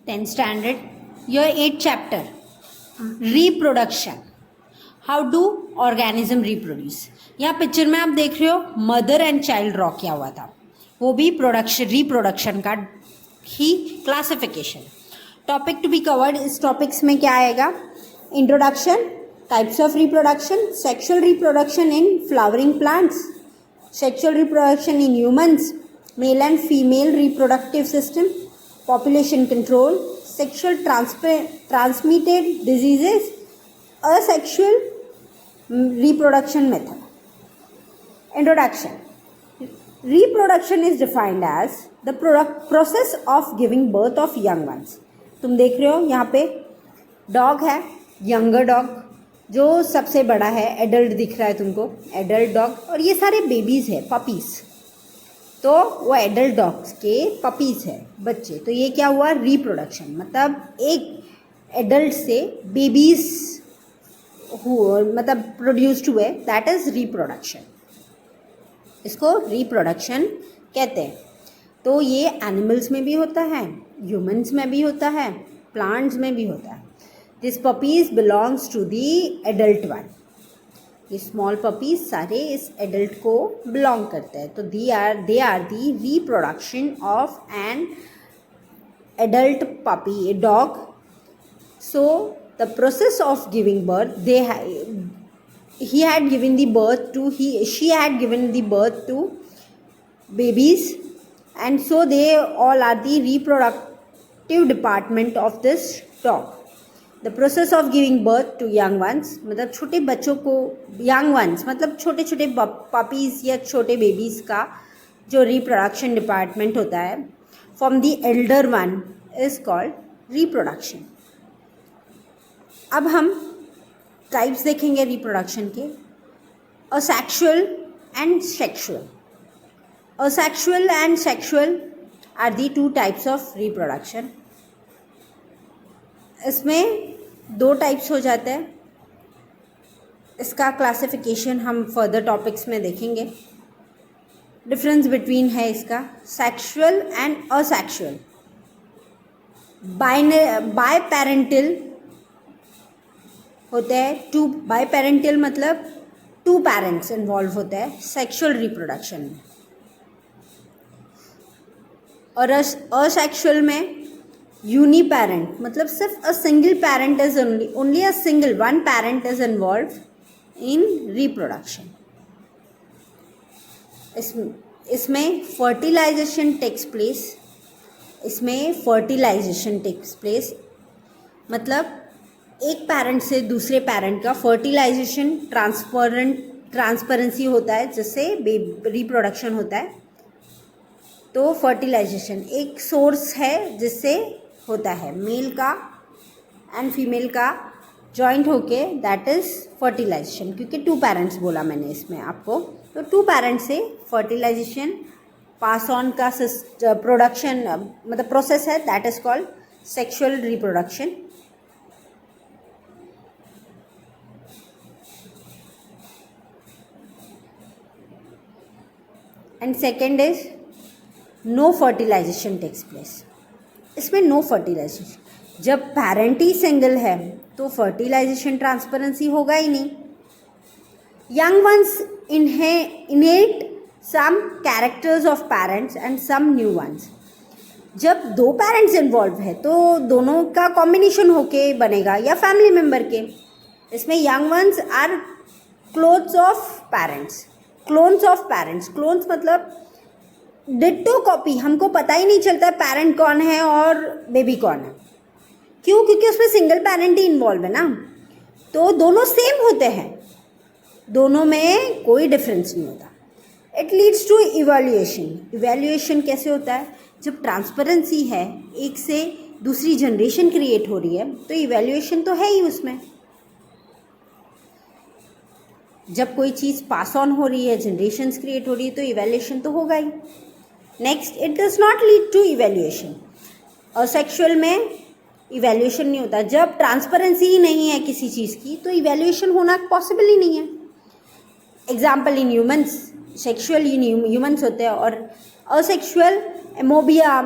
10th standard, your 8th chapter, reproduction. How do organism reproduce. यहाँ picture में आप देख रहे हो मदर एंड चाइल्ड ड्रॉ किया हुआ था, वो भी रिप्रोडक्शन का ही classification. Topic to be covered, इस टॉपिक्स में क्या आएगा? Introduction, types of reproduction, sexual reproduction in flowering plants, sexual reproduction in humans, male and female reproductive system, population control, sexual transmitted diseases, asexual reproduction method. Introduction. Reproduction is defined as the process of giving birth of young ones. तुम देख रहे हो यहाँ पे dog है, younger dog, जो सबसे बड़ा है, एडल्ट दिख रहा है तुमको, एडल्ट डॉग, और ये सारे बेबीज़ है, पपीज़. तो वो एडल्ट डॉग्स के पपीज़ है, बच्चे. तो ये क्या हुआ? रिप्रोडक्शन. मतलब एक एडल्ट से बेबीज़ मतलब प्रोड्यूस्ड हुए, दैट इज़ रिप्रोडक्शन. इसको रिप्रोडक्शन कहते हैं. तो ये एनिमल्स में भी होता है, ह्यूमंस में भी होता है, प्लांट्स में भी होता है. This puppies belongs to the adult one. ये स्मॉल पपीज सारे इस एडल्ट को बिलोंग करते हैं. तो they are the reproduction of an adult puppy, a dog. So the process of giving birth, she had given the birth to babies, and so they all are the reproductive department of this dog. The process of giving birth to young ones, मतलब छोटे बच्चों को, young ones मतलब छोटे छोटे puppies या छोटे babies का जो रिप्रोडक्शन डिपार्टमेंट होता है from the elder one is called reproduction. अब हम टाइप्स देखेंगे रिप्रोडक्शन के. Asexual and sexual. Asexual and sexual are the two types of reproduction. इसमें दो टाइप्स हो जाते हैं. इसका क्लासिफिकेशन हम फर्दर टॉपिक्स में देखेंगे. डिफरेंस बिटवीन है इसका sexual and asexual. Biparental होते हैं, टू बाय पेरेंटल मतलब टू पेरेंट्स इन्वॉल्व होते हैं सेक्सुअल रिप्रोडक्शन में. और असेक्सुअल में यूनिपेरेंट मतलब सिर्फ a single parent is only a single one parent is involve in reproduction. इसमें फर्टिलाइजेशन टेक्स प्लेस. मतलब एक पेरेंट से दूसरे पेरेंट का फर्टिलाइजेशन ट्रांसपेरेंसी होता है, जिससे रिप्रोडक्शन होता है. तो फर्टिलाइजेशन एक सोर्स है जिससे होता है, मेल का एंड फीमेल का जॉइंट होके, दैट इज़ फर्टिलाइजेशन. क्योंकि टू पेरेंट्स बोला मैंने इसमें आपको, तो टू पेरेंट्स से फर्टिलाइजेशन पास ऑन का प्रोडक्शन मतलब प्रोसेस है, that is called sexual reproduction. And second is no fertilization takes place. इसमें नो फर्टिलाइजेशन, जब पेरेंट ही सिंगल है तो फर्टिलाइजेशन ट्रांसपेरेंसी होगा ही नहीं. Young ones inherit some characters of parents and some new ones. जब दो पेरेंट्स इन्वॉल्व है तो दोनों का कॉम्बिनेशन होके बनेगा या फैमिली मेम्बर के. इसमें young ones are clones of parents. Clones मतलब डिट्टो कॉपी. हमको पता ही नहीं चलता पेरेंट कौन है और बेबी कौन है. क्यों? क्योंकि उसमें सिंगल पेरेंट ही इन्वॉल्व है ना. तो दोनों सेम होते हैं, दोनों में कोई डिफरेंस नहीं होता. इट लीड्स टू इवैल्यूएशन कैसे होता है? जब ट्रांसपेरेंसी है, एक से दूसरी जनरेशन क्रिएट हो रही है, तो इवैल्यूएशन तो है ही उसमें. जब कोई चीज़ पास ऑन हो रही है, जनरेशन्स क्रिएट हो रही है, तो इवैल्यूएशन तो होगा ही. Next, it does not lead to evaluation. Asexual में इवैल्यूएशन नहीं होता. जब ट्रांसपेरेंसी ही नहीं है किसी चीज़ की, तो इवैल्यूएशन होना पॉसिबल ही नहीं है. Example in humans, sexual humans होते हैं और असेक्सुअल एमोबिया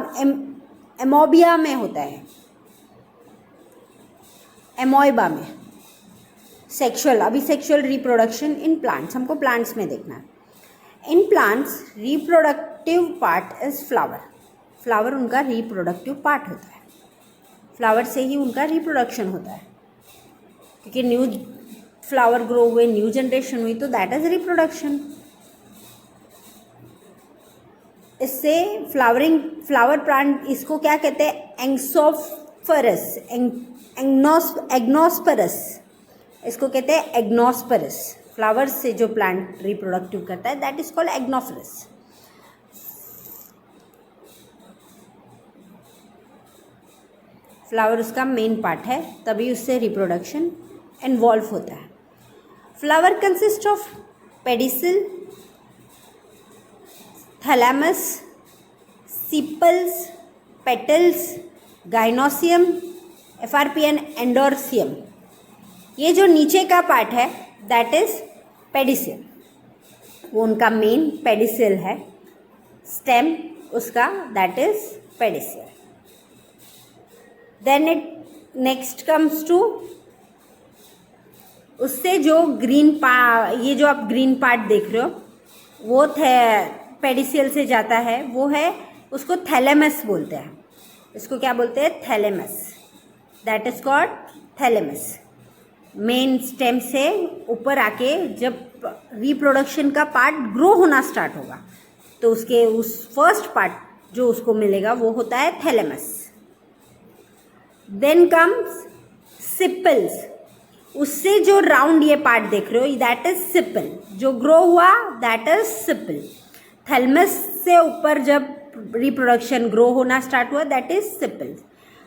में होता है. एमोइबा में सेक्सुअल, अभी सेक्सुअल रिप्रोडक्शन इन प्लांट्स, हमको प्लांट्स में देखना है। In plants reproductive part is flower, flower उनका रिप्रोडक्टिव पार्ट होता है, फ्लावर से ही उनका रिप्रोडक्शन होता है, क्योंकि न्यू फ्लावर ग्रो हुए, न्यू जनरेशन हुई, तो दैट इज रिप्रोडक्शन। इससे फ्लावर प्लांट, इसको क्या कहते हैं, एंग्सोफरस, एग्नोस्परस, इसको कहते हैं एग्नोस्परस। फ्लावर्स से जो प्लांट रिप्रोडक्टिव करता है दैट इज कॉल्ड एग्नोफरस। फ्लावर उसका मेन पार्ट है, तभी उससे रिप्रोडक्शन इन्वॉल्व होता है। Flower consist of pedicel, thalamus, sepals, petals, gynoecium, FRP and androecium. ये जो नीचे का पार्ट है दैट इज पेडिसिल, वो उनका मेन पेडिसिल है, स्टेम उसका that is pedicel. Then it next comes to, उससे जो ये जो आप ग्रीन पार्ट देख रहे हो वो पेडिसिल से जाता है, वो है, उसको थैलेमस बोलते हैं। इसको क्या बोलते हैं, thalamus, that is called thalamus. Main stem से ऊपर आके जब रिप्रोडक्शन का पार्ट ग्रो होना स्टार्ट होगा तो उसके उस फर्स्ट पार्ट जो उसको मिलेगा वो होता है थैलेमस। देन कम्स सिपल्स, उससे जो राउंड ये पार्ट देख रहे हो दैट इज सिपल, जो ग्रो हुआ दैट इज सिपल। थैलेमस से ऊपर जब रिप्रोडक्शन ग्रो होना स्टार्ट हुआ दैट इज सिपल।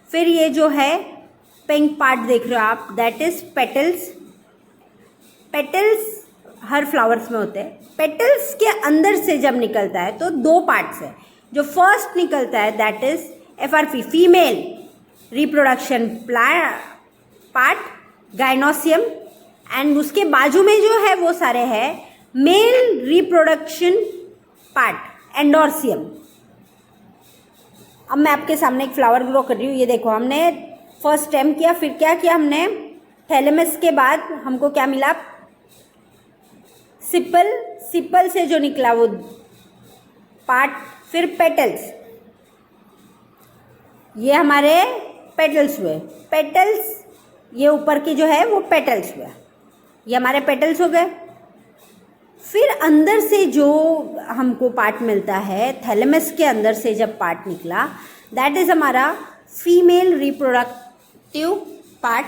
फिर ये जो है पिंक पार्ट देख रहे हो आप that is petals. Petals her flowers में होते हैं। पेटल्स के अंदर से जब निकलता है तो दो पार्ट्स है, जो फर्स्ट निकलता है that is FRP, female reproduction part, gynoecium, and उसके बाजू में जो है वो सारे है मेल रिप्रोडक्शन पार्ट, एंडोर्सियम। अब मैं आपके सामने एक फ्लावर ग्रो कर रही हूँ, ये देखो, हमने फर्स्ट स्टेम किया, फिर क्या किया हमने, थैलेमस के बाद हमको क्या मिला, सिपल, सिपल से जो निकला वो पार्ट, फिर पेटल्स, ये हमारे पेटल्स हुए, पेटल्स ये ऊपर की जो है वो पेटल्स हुए, ये हमारे पेटल्स हो गए। फिर अंदर से जो हमको पार्ट मिलता है, थैलेमस के अंदर से जब पार्ट निकला दैट इज हमारा फीमेल रिप्रोडक्टिव पार्ट,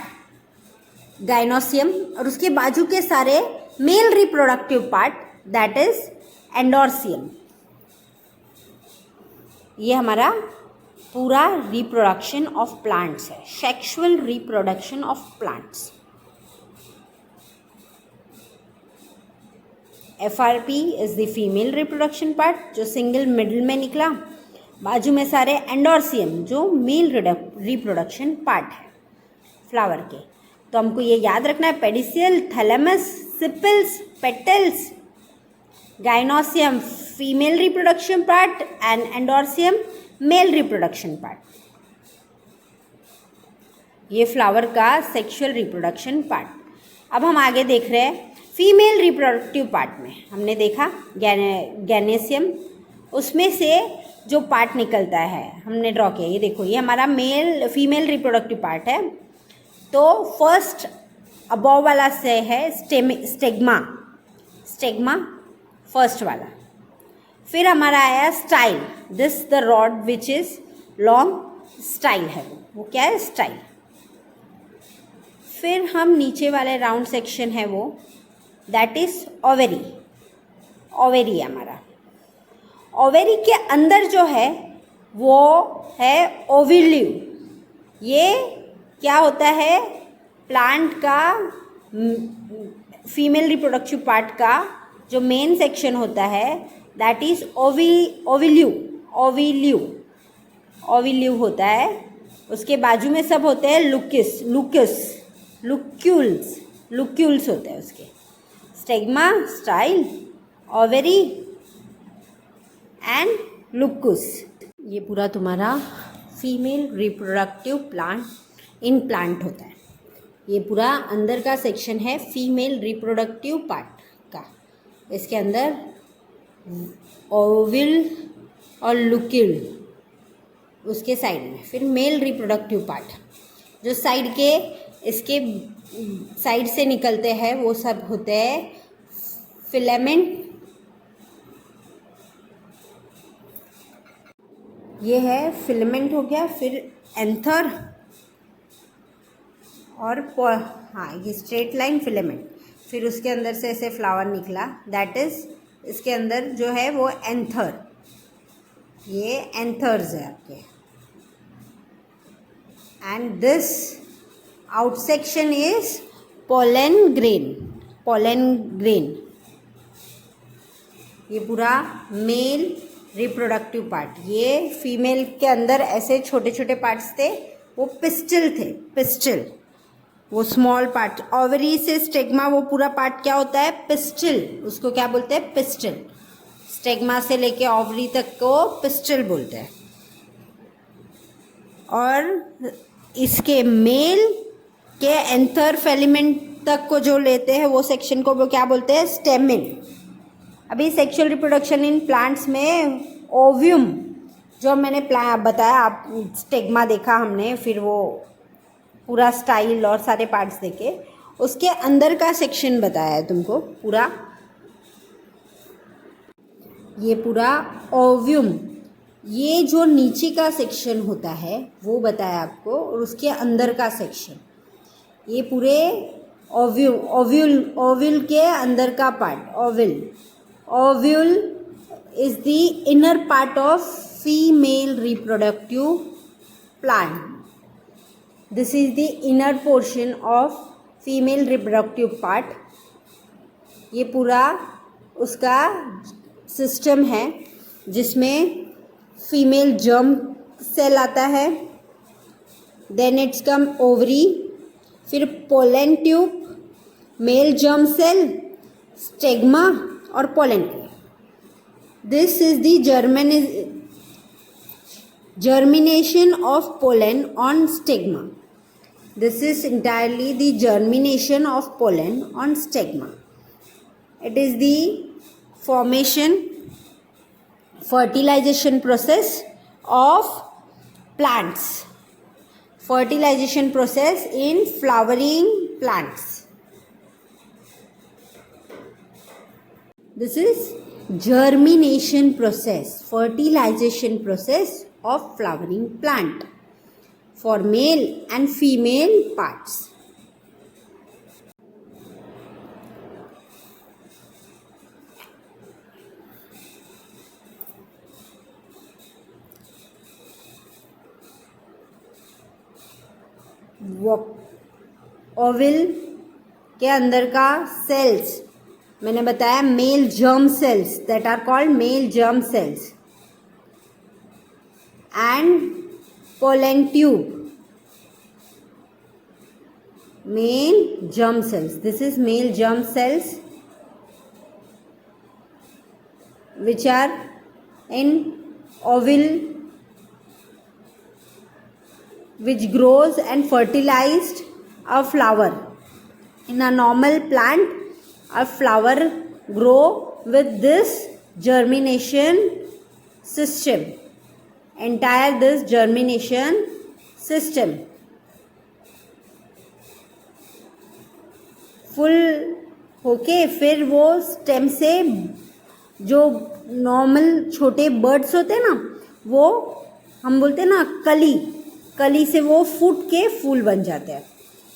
गाइनोसियम, और उसके बाजू के सारे male reproductive part that is androecium. ये हमारा पूरा रिप्रोडक्शन ऑफ प्लांट्स है, sexual reproduction of plants. FRP is the female reproduction part, जो सिंगल मिडिल में निकला, बाजू में सारे एंडोर्सियम जो मेल रिप्रोडक्शन पार्ट है फ्लावर के। तो हमको ये याद रखना है, pedicel, thalamus, sepals, petals, gynoecium female reproduction part and एंडोर्सियम mail reproduction part. ये फ्लावर का सेक्सुअल रिप्रोडक्शन पार्ट। अब हम आगे देख रहे हैं फीमेल रिप्रोडक्टिव पार्ट में हमने देखा गैनेसियम, उसमें से जो पार्ट निकलता है हमने ड्रॉ किया, ये देखो, ये हमारा फीमेल रिप्रोडक्टिव पार्ट है। तो फर्स्ट अबव वाला से है स्टेग्मा, स्टेग्मा फर्स्ट वाला। फिर हमारा आया style, this the rod which is long, style है वो क्या है, स्टाइल। फिर हम नीचे वाले राउंड सेक्शन है वो दैट इज ओवेरी, ओवेरी हमारा। ओवेरी के अंदर जो है वो है ओविल्यू। ये क्या होता है, प्लांट का फीमेल रिप्रोडक्टिव पार्ट का जो मेन सेक्शन होता है दैट इज ओविल्यू, ओविल्यू, ओविल्यू होता है। उसके बाजू में सब होते हैं लुकिस, लुकस, लुक्यूल्स, लुक्यूल्स होते हैं उसके। स्टेग्मा, स्टाइल, ओवेरी एंड लुकुस। ये पूरा तुम्हारा female reproductive plant in plant होता है। ये पूरा अंदर का सेक्शन है फीमेल रिप्रोडक्टिव पार्ट का। इसके अंदर ओविल और लुकिल उसके साइड में, फिर मेल रिप्रोडक्टिव पार्ट जो साइड के इसके साइड से निकलते हैं वो सब होते हैं फिलामेंट। ये है फिलामेंट हो गया, फिर एंथर और हाँ ये स्ट्रेट लाइन फिलामेंट, फिर उसके अंदर से ऐसे फ्लावर निकला, दैट इज इसके अंदर जो है वो एंथर। ये एंथर्स है आपके। And this out section is pollen grain. Pollen grain ये पूरा मेल रिप्रोडक्टिव पार्ट। ये फीमेल के अंदर ऐसे छोटे छोटे पार्ट्स थे, वो पिस्टल थे। पिस्टल वो स्मॉल पार्ट, ओवरी से स्टेग्मा वो पूरा पार्ट क्या होता है, पिस्टल। उसको क्या बोलते हैं, पिस्टल। स्टेग्मा से लेके ओवरी तक को पिस्टल बोलते हैं। और इसके मेल के एंथर फिलामेंट तक को जो लेते हैं वो सेक्शन को वो क्या बोलते हैं, स्टेमिन। अभी सेक्सुअल रिप्रोडक्शन इन प्लांट्स में ओव्यूम जो मैंने बताया, आप स्टेग्मा देखा हमने, फिर वो पूरा स्टाइल और सारे पार्ट्स देखे, उसके अंदर का सेक्शन बताया है तुमको पूरा। ये पूरा ओव्यूम, ये जो नीचे का सेक्शन होता है वो बताया आपको, और उसके अंदर का सेक्शन ये पूरे ओव्यूल के अंदर का part. Ovule is the inner part of female reproductive plant. This is the inner portion of female reproductive part. ये पूरा उसका सिस्टम है जिसमें फीमेल जर्म सेल आता है, देन इट्स कम ओवरी, फिर pollen tube, male germ cell, stigma और pollen. This is the germination of pollen on stigma. This is entirely the germination of pollen on stigma. It is the fertilization process of plants. Fertilization process in flowering plants. This is germination process, fertilization process of flowering plant for male and female parts. Ovule के अंदर का cells मैंने बताया, male germ cells, that are called male germ cells, and pollen tube, male germ cells. This is male germ cells which are in ovule, which grows and fertilized a flower. In a normal plant, a flower grow with this germination system, entire this germination system full होके फिर वो stem से जो normal छोटे birds होते हैं ना, वो हम बोलते हैं ना कली से वो फूट के फूल बन जाते हैं.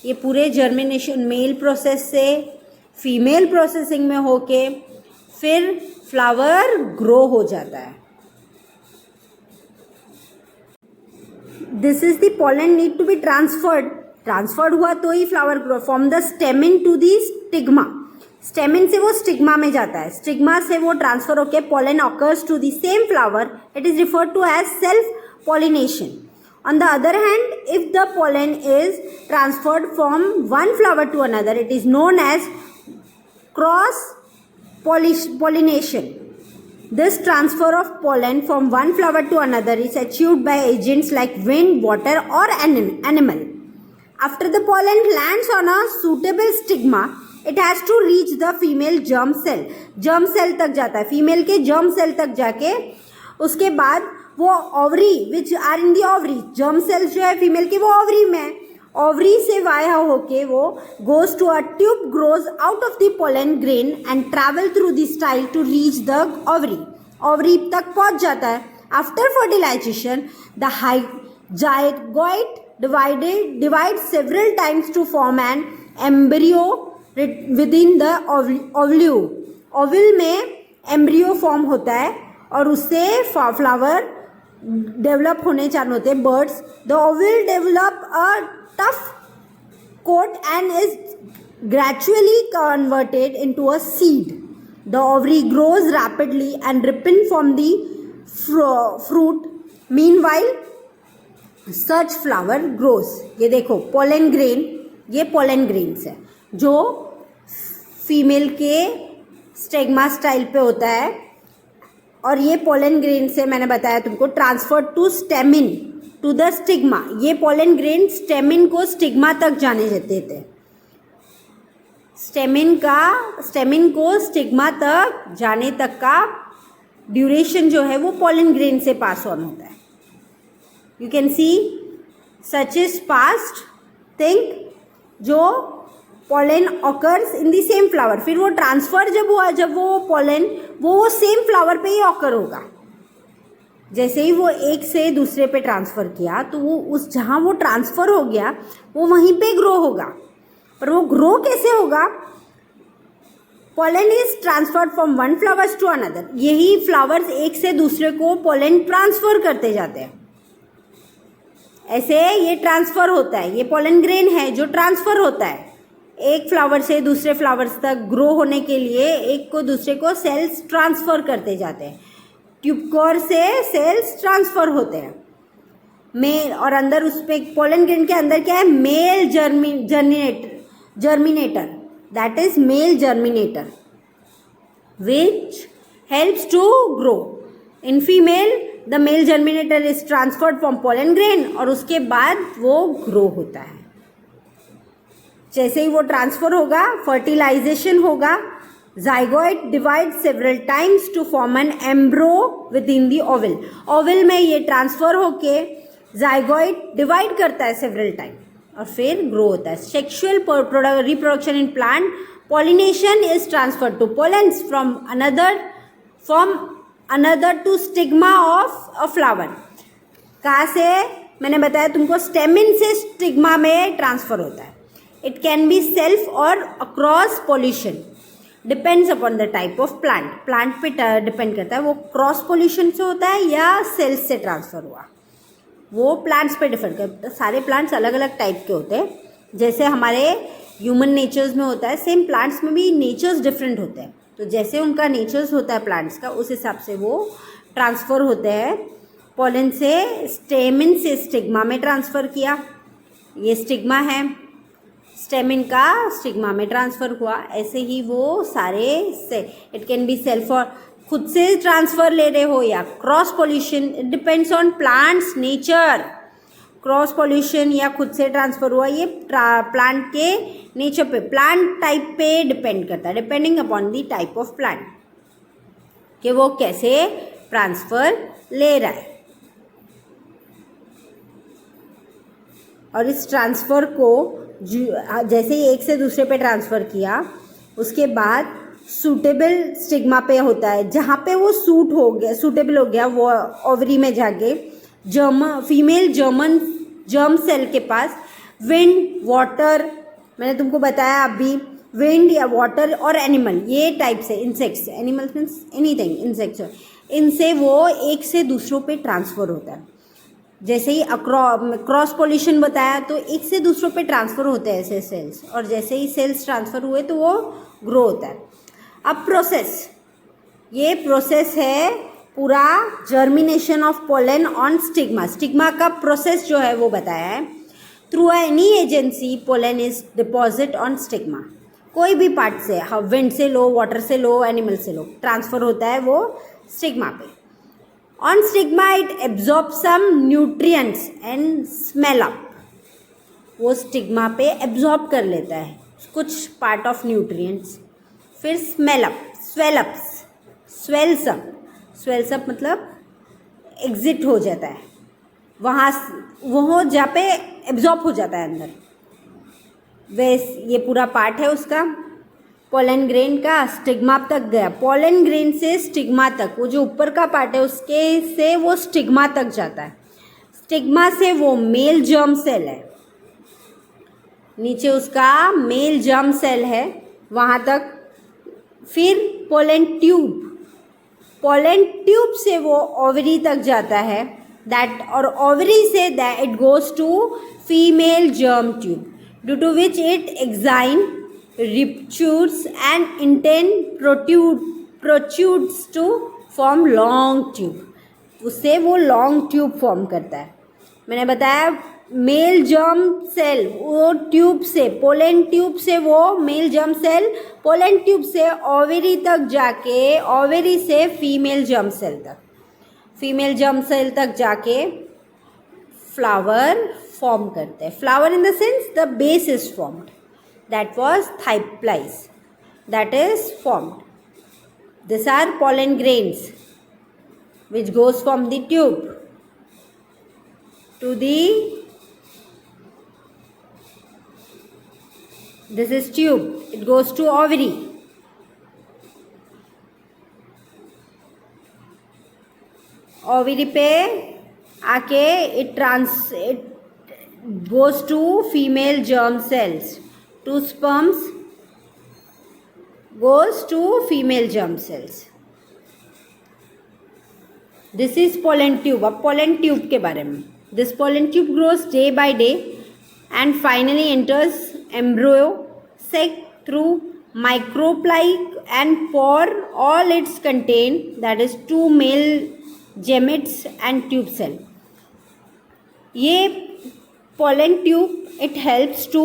ये पूरे जर्मिनेशन मेल प्रोसेस से फीमेल प्रोसेसिंग में होके फिर फ्लावर ग्रो हो जाता है. This is the pollen need to be transferred हुआ तो ही flower grow from the stamen to the stigma. Stamen से वो स्टिग्मा में जाता है, स्टिग्मा से वो ट्रांसफर होके pollen occurs to the same flower. It is referred to as self pollination. On the other hand, if the pollen is transferred from one flower to another, it is known as cross pollination. This transfer of pollen from one flower to another is achieved by agents like wind, water or animal. After the pollen lands on a suitable stigma, it has to reach the female germ cell. germ cell तक जाता है, female के germ cell तक जाके उसके बाद वो ovary which are in the ovary, germ cells जो है फीमेल के वो ओवरी में है, ओवरी से वाया होके वो goes to a tube, grows out of the pollen grain and travel through the style to reach the ovary. Ovary तक पहुंच जाता है. After fertilization, the zygote divides several times to form an embryo within the ovule. Oval में embryo form होता है और उससे flower develop होने चालू होते हैं, birds. The Oval develop a tough coat and is gradually converted into a seed. The ovary grows rapidly and ripen from the fruit. Meanwhile, such flower grows. ये देखो pollen grain, ये pollen grains है जो female के स्टेगमा style पे होता है और ये pollen grain से मैंने बताया तुमको transfer to stamen to the stigma. ये pollen grain स्टेमिन को स्टिग्मा तक जाने देते थे. स्टेमिन को स्टिग्मा तक जाने तक का ड्यूरेशन जो है वो pollen grain से पास ऑन होता है. You can see such is past think जो pollen occurs in the same flower. फिर वो ट्रांसफर जब हुआ, जब वो pollen वो सेम फ्लावर पे ही ऑकर होगा. जैसे ही वो एक से दूसरे पे ट्रांसफ़र किया तो वो उस जहाँ वो ट्रांसफ़र हो गया वो वहीं पे ग्रो होगा. पर वो ग्रो कैसे होगा? pollen is transferred from one flowers to another. यही फ्लावर्स एक से दूसरे को pollen ट्रांसफ़र करते जाते हैं. ऐसे ये ट्रांसफ़र होता है. ये pollen grain है जो ट्रांसफ़र होता है एक फ्लावर से दूसरे फ्लावर्स तक ग्रो होने के लिए. एक को दूसरे को सेल्स ट्रांसफ़र करते जाते हैं. ट्यूबकोर से सेल्स ट्रांसफ़र होते हैं मेल, और अंदर उस पर पोलन ग्रेन के अंदर क्या है? Male germinator, that is male germinator which helps to grow. In female the male germinator is transferred from pollen grain और उसके बाद वो ग्रो होता है. जैसे ही वो ट्रांसफर होगा फर्टिलाइजेशन होगा. zygote divides several times to form an embryo within the oval. Oval में ये ट्रांसफर होके zygote डिवाइड करता है सेवरल टाइम और फिर ग्रो होता है. Sexual reproduction in plant, pollination is transferred to pollens from another to stigma of a flower. कहाँ से? मैंने बताया तुमको स्टेमिन से स्टिग्मा में ट्रांसफर होता है. इट कैन बी सेल्फ और across pollution, depends upon the type of plant. Plant पे डिपेंड करता है वो क्रॉस पोल्यूशन से होता है या सेल्स से ट्रांसफर हुआ. वो प्लांट्स पे डिपेंड करता है. सारे प्लांट्स अलग अलग टाइप के होते हैं. जैसे हमारे ह्यूमन नेचर्स में होता है, सेम प्लांट्स में भी नेचर्स डिफरेंट होते हैं. तो जैसे उनका नेचर्स होता है प्लांट्स का, उस हिसाब से वो ट्रांसफ़र होते हैं. पोलन से स्टेमिन से स्टिग्मा में ट्रांसफ़र किया, ये स्टिग्मा है. स्टेमिन का स्टिग्मा में ट्रांसफ़र हुआ. ऐसे ही वो सारे से इट कैन बी सेल्फ और खुद से ट्रांसफ़र ले रहे हो या cross pollution. It depends on plants nature. Cross pollution या खुद से ट्रांसफ़र हुआ, ये प्लांट के नेचर पे, प्लांट टाइप पे डिपेंड करता है. Depending upon the type of plant कि वो कैसे ट्रांसफ़र ले रहा है. और इस ट्रांसफ़र को जैसे ही एक से दूसरे पे ट्रांसफ़र किया उसके बाद सूटेबल स्टिग्मा पे होता है. जहाँ पे वो सूटेबल हो गया वो ओवरी में जाके फीमेल जर्म सेल के पास विंड, वाटर, मैंने तुमको बताया अभी, विंड या वाटर और एनिमल, ये टाइप से insects, animals means anything, insects, इनसे वो एक से दूसरों पे ट्रांसफ़र होता है. जैसे ही क्रॉस पोल्यूशन बताया तो एक से दूसरों पे ट्रांसफ़र होते हैं ऐसे सेल्स, और जैसे ही सेल्स ट्रांसफ़र हुए तो वो ग्रो होता है. अब प्रोसेस, ये प्रोसेस है पूरा germination of pollen on stigma. Stigma का प्रोसेस जो है वो बताया है. Through any agency pollen is deposit on stigma. कोई भी पार्ट से, विंड से लो, वाटर से लो, एनिमल से लो, ट्रांसफ़र होता है वो स्टिग्मा पे. On stigma, it absorbs some nutrients and smell up. वो स्टिग्मा पे एब्जॉर्ब कर लेता है कुछ पार्ट ऑफ न्यूट्रिएंट्स। फिर स्वेल्स अप मतलब एग्जिट हो जाता है, वहाँ वो जहाँ पे एब्जॉर्ब हो जाता है अंदर। ये पूरा पार्ट है उसका पोलन ग्रेन का, स्टिग्मा तक गया। पोलन ग्रेन से स्टिग्मा तक, वो जो ऊपर का पार्ट है उसके से वो स्टिग्मा तक जाता है। स्टिग्मा से वो मेल जर्म सेल है, नीचे उसका मेल जर्म सेल है वहाँ तक। फिर पोलन ट्यूब से वो ओवरी तक जाता है, दैट और ओवरी से that it goes to female germ tube, due to which it exine ruptures and intent protrudes to form long tube, उससे वो लॉन्ग ट्यूब फॉर्म करता है। मैंने बताया मेल जर्म सेल वो ट्यूब से, पोलन ट्यूब से वो male germ cell pollen tube से ओवरी तक जाके, ओवरी से फीमेल जर्म सेल तक, फीमेल जर्म सेल तक जाके फ्लावर फॉर्म करते हैं। Flower in the sense the base is formed, that was thyplis that is formed. These are pollen grains which goes from the tube to the, this is tube, it goes to ovary. Ovary पे आके it goes to female germ cells. Two sperms goes to female germ cells. This is pollen tube. अब pollen tube के बारे में, this pollen tube grows day by day and finally enters embryo sac through micropyle and pore all its contain, that is two male gametes and tube cell. ये pollen tube it helps to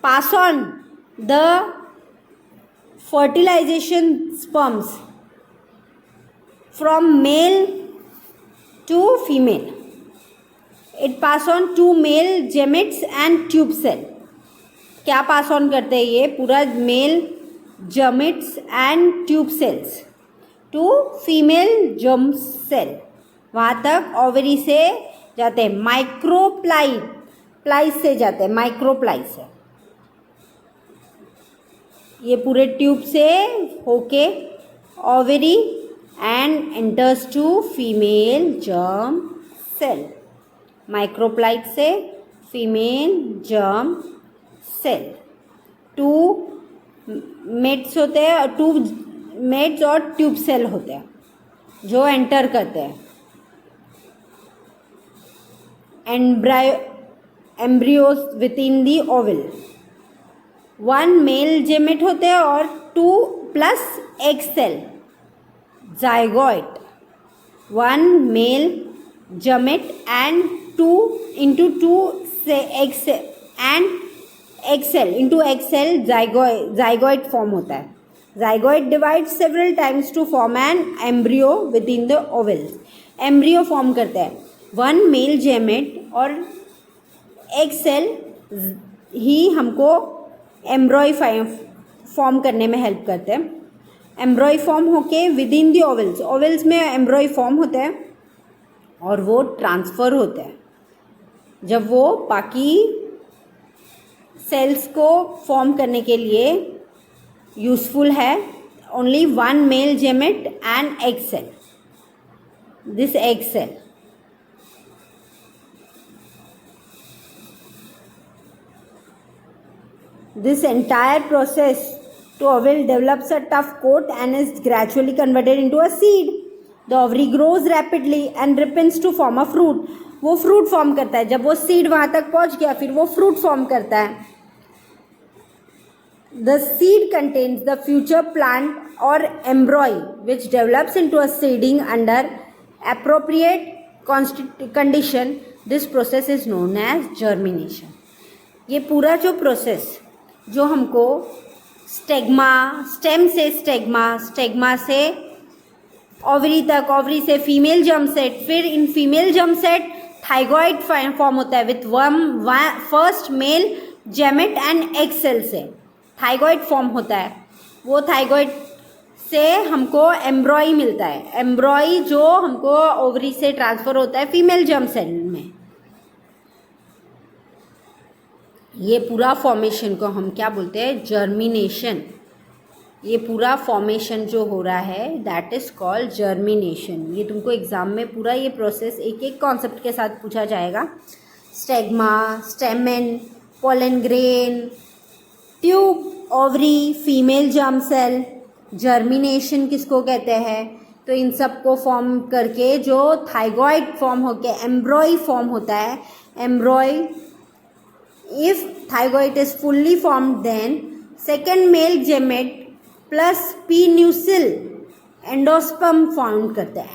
pass on the fertilization sperms from male to female. It pass on two male gametes and tube cell. क्या pass on करते हैं ये पूरा mail gametes and tube cells to female germ cell, वहाँ तक ovary से जाते हैं, माइक्रोप्लाई से जाते हैं, माइक्रोप्लाई से ये पूरे ट्यूब से होके ovary and enters to female germ cell, micropyle से female germ cell. Two mates होते हैं, टू मेट्स और ट्यूब सेल होते हैं जो एंटर करते हैं embryos within the ovule. One male gamete होते हैं और two plus egg cell zygote, one male gamete and two into two से egg cell and egg cell into egg cell zygote form होता है। Zygote divide several times to form an embryo within the ovules. Embryo form करता है, one male जेमेट और egg cell ही हमको एम्ब्रॉय form करने में help करते हैं। एम्ब्रॉय फॉर्म होके with in the vowels, vowels में एम्ब्रॉय फॉर्म होता है और वो ट्रांसफ़र होता है। जब वो बाकी सेल्स को फॉर्म करने के लिए यूज़फुल है, only one male gamete and egg cell, this egg cell. This entire process to ovule develops a tough coat and is gradually converted into a seed. The ovary grows rapidly and ripens to form a fruit. वो fruit form करता है, जब वो seed वहाँ तक पहुँच गया फिर वो फ्रूट फॉर्म करता है। The seed contains the future plant or embryo which develops into a seedling under appropriate condition. This process is known as germination. ये पूरा जो प्रोसेस जो हमको स्टेम से स्टेग्मा से ओवरी तक, ओवरी से फीमेल जर्म सेट, फिर in female germ cell zygote form होता है with first male gamete and egg cell से थाइगॉइड फॉर्म होता है। वो थाइगॉइड से हमको एम्ब्रॉय मिलता है, एम्ब्रॉय जो हमको ओवरी से ट्रांसफर होता है फीमेल जर्म सेल में। ये पूरा फॉर्मेशन को हम क्या बोलते हैं, जर्मिनेशन। ये पूरा फॉर्मेशन जो हो रहा है दैट इज कॉल्ड जर्मिनेशन। ये तुमको एग्जाम में पूरा ये प्रोसेस एक एक कॉन्सेप्ट के साथ पूछा जाएगा। Stigma, stamen, pollen grain, tube, ovary, female germ cell, germination किसको कहते हैं। तो इन सब को फॉर्म करके जो थाइगॉइड फॉर्म होके एम्ब्रॉय फॉर्म होता है, एम्ब्रॉय if thyroid is fully formed, then second male gamete plus P nucleus endosperm found करते हैं।